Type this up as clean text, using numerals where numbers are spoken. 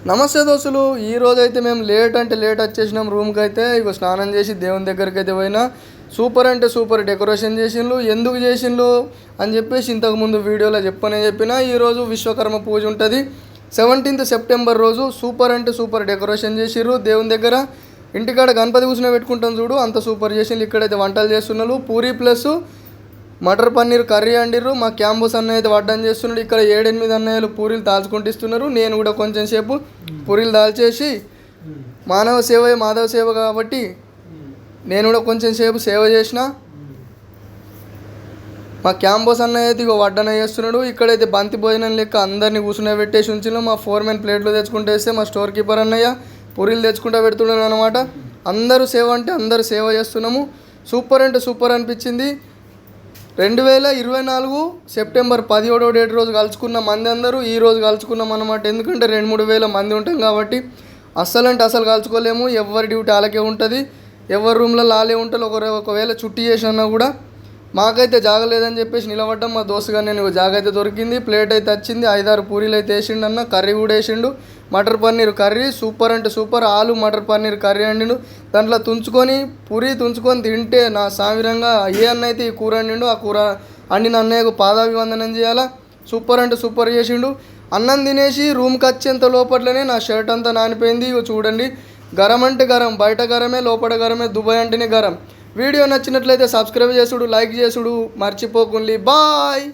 నమస్తే దోస్తులు, ఈరోజు అయితే మేము లేట్ వచ్చేసినాం రూమ్కి. అయితే ఇక స్నానం చేసి దేవుని దగ్గరికి అయితే పోయినా. సూపర్ అంటే సూపర్ డెకరేషన్ చేసిండ్రు. ఎందుకు చేసిండ్రు అని చెప్పేసి ఇంతకుముందు వీడియోలో చెప్పినా. ఈరోజు విశ్వకర్మ పూజ ఉంటుంది 17th సెప్టెంబర్ రోజు. సూపర్ అంటే సూపర్ డెకరేషన్ చేసిర్రు దేవుని దగ్గర. ఇంటికాడ గణపతి కూర్చుని పెట్టుకుంటాం చూడు, అంత సూపర్ చేసిండ్రు. ఇక్కడైతే వంటలు చేస్తున్నారు. Puri plus matar paneer curry అండిర్రు. మా క్యాంబస్ అన్నయ్య అయితే వడ్డం చేస్తున్నాడు. ఇక్కడ 7-8 అన్నయ్యలు పూరీలు దాల్చుకుంటిస్తున్నారు. నేను కూడా కొంచెం సేపు పూరీలు దాల్చేసి మానవ సేవ మాధవ సేవ కాబట్టి నేను కూడా కొంచెం సేపు సేవ చేసిన. మా క్యాంబస్ అన్నయ్య అయితే ఇక వడ్డన చేస్తున్నాడు. ఇక్కడైతే బంతి భోజనం లెక్క అందరినీ కూర్చునే పెట్టేసి ఉంచిన. మా ఫోర్మెన్ ప్లేట్లు తెచ్చుకుంటే వేస్తే మా స్టోర్ కీపర్ అన్నయ్య పూరీలు తెచ్చుకుంటూ పెడుతున్నాడు అనమాట. అందరూ సేవ అంటే అందరూ సేవ చేస్తున్నాము. సూపర్ అంటే సూపర్ అనిపించింది. 2024 సెప్టెంబర్ 17వ డేట్ రోజు కలుసుకున్న మంది అందరూ ఈ రోజు కలుసుకున్నాం అన్నమాట. ఎందుకంటే 2-3 వేల మంది ఉంటాం కాబట్టి అస్సలు కలుసుకోలేము. ఎవరి డ్యూటీ అలాగే ఉంటుంది. ఎవరి రూమ్లో లాలే ఉంటారు. ఒకవేళ చుట్టి చేసినా కూడా మాకైతే జాగలేదని చెప్పేసి నిలబడ్డాం. మా దోస్తుగా నేను జాగ అయితే దొరికింది. ప్లేట్ అయితే వచ్చింది. 5-6 పూరీలు అయితే వేసిండు అన్న. కర్రీ కూడా వేసిండు. మటర్ పన్నీర్ కర్రీ సూపర్ అంటే సూపర్. ఆలు మటర్ పన్నీర్ కర్రీ అండిండు. దాంట్లో పూరీ తుంచుకొని తింటే నా సామిరంగా ఏ అన్న అయితే ఈ కూర అండిండు. ఆ కూర అండిన అన్నయ్యకు పాదాభివందనం చేయాలా. సూపర్ అంటే సూపర్ చేసిండు. అన్నం తినేసి రూమ్కి వచ్చేంత లోపట్లనే నా షర్ట్ అంతా నానిపోయింది. ఇక చూడండి, గరం అంటే గరం, బయట గరమే లోపల గరమే, దుబాయ్ అంటేనే గరం. వీడియో నచ్చినట్లయితే సబ్స్క్రైబ్ చేసుడు, లైక్ చేసుడు మర్చిపోకుండి. బాయ్.